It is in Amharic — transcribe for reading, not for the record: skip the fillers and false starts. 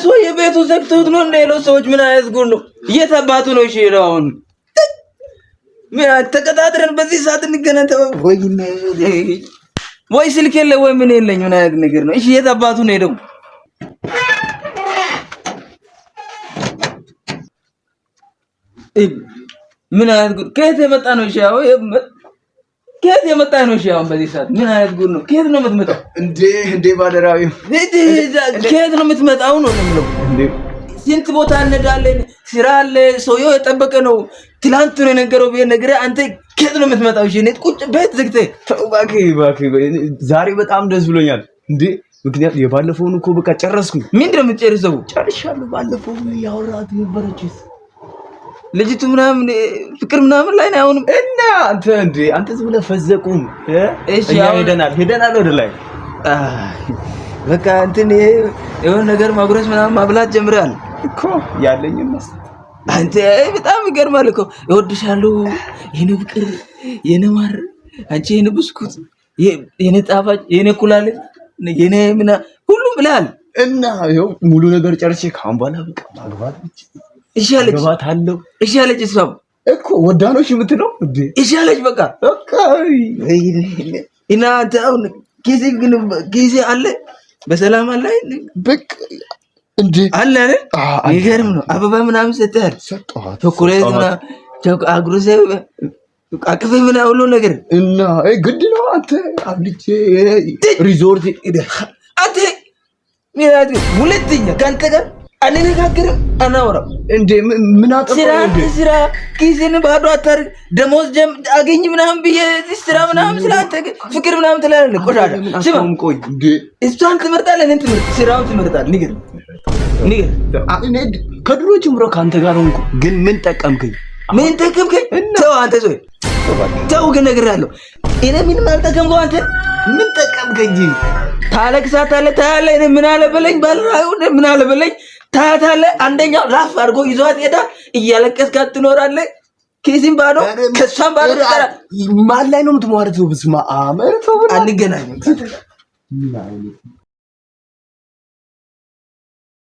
ሰው የቤቱ ዘግቶት ነው እንደ ሌሎች ሰዎች ምን አይነት ጉድ ነው? እየተባቱ ነው። እሺ አሁን ምን ተቀጣጥረን በዚህ ሰዓት እንገናኝ ወይ ስልክ የለ ወይ ምን የለኝ ምን አይነት ነገር ነው? እሺ እየተባቱ ነው ሄደው ምን አይነት ጉድ ከየት የመጣ ነው? እሺ አዎ ከየት የመጣ ነው? እሺ አሁን በዚህ ሰዓት ምን አይነት ጉድ ነው? ከየት ነው የምትመጣው? እንዴ ባደራዊ ከየት ነው የምትመጣው ነው የምለው። እንዴ ስንት ቦታ እንሄዳለን፣ ስራ አለ፣ ሰውየው የጠበቀ ነው። ትላንት ነው የነገረው ብዬ ነግሬህ አንተ ከየት ነው የምትመጣው? እሺ እኔ ቁጭ ቤት ዘግተህ እባክህ ዛሬ በጣም ደስ ብሎኛል። እንዴ ምክንያት የባለፈውን እኮ በቃ ጨረስኩኝ። ምንድን ነው የምትጨርሰው? ጨርሻለሁ። ባለፈው ያወራሁት ነበረችስ ልጅቱ ምናምን ፍቅር ምናምን ላይ ነው አሁንም። እና አንተ ዝም ብለህ ፈዘቁም። እሺ ሄደናል ወደ ላይ በቃ እንትን የሆነ ነገር ማጉረስ ምናምን ማብላት ጀምራል እኮ ያለኝ መስጠት። አንተ በጣም ይገርማል እኮ እወድሻለሁ፣ የኔ ፍቅር፣ የኔ ማር፣ አንቺ የኔ ብስኩት፣ የኔ ጣፋጭ፣ የኔ ኩላል፣ የኔ ምና ሁሉም ብለሃል። እና ይኸው ሙሉ ነገር ጨርሼ ካሁን በኋላ በቃ ማግባት ብቻ ይሻለች ገባታለሁ። ይሻለች እሷም እኮ ወዳኖሽ የምትለው እንዴ ይሻለች በቃ እና አሁን ጊዜ አለ በሰላም አለ በቃ እንዴ አለ አይደል? ይገርም ነው። አበባ ምናምን ሰጥተሃል? ሰጠኋት። ቾኮሌት ምናምን አጉርሰ አቅፈ ምናምን ሁሉ ነገር እና ግድ ነው። አንተ አብልቼ ሪዞርት አንተ ሁለተኛ ካንተ ጋር አንነጋገርም አናወራም። እንዴ ምን አጠፋው? ስራ ጊዜን ባዶ አታርግ። ደሞዝ አገኝ ምናምን ብዬ ስራ ምናምን ስላንተ ፍቅር ምናምን ትላለህ። ቆሻሻ ስማ፣ ቆይ እንዴ እሷን ትመርጣለህ? እኔን ስራውን ትመርጣለህ? ንገር እኔ ከድሮ ጀምሮ ካንተ ጋር ሆንኩ፣ ግን ምን ጠቀምከኝ? ምን ጠቀምከኝ? ተው አንተ ሰው ተው፣ ግን እነግርሃለሁ እኔ ምንም አልጠቀምከው። አንተ ምን ጠቀምከኝ? ታለቅሳታለህ፣ ታያለህ። እኔ ምን አለ በለኝ ባልራዩ ምን አለ በለኝ ታያታለህ። አንደኛው ላፍ አድርጎ ይዟት ሄዳ እያለቀስካት ትኖራለህ። ኪስም ባዶ ከሷም ባዶ ተራ ማን ላይ ነው የምትሟርተው? ብስማ አመርተው አንገናኝም።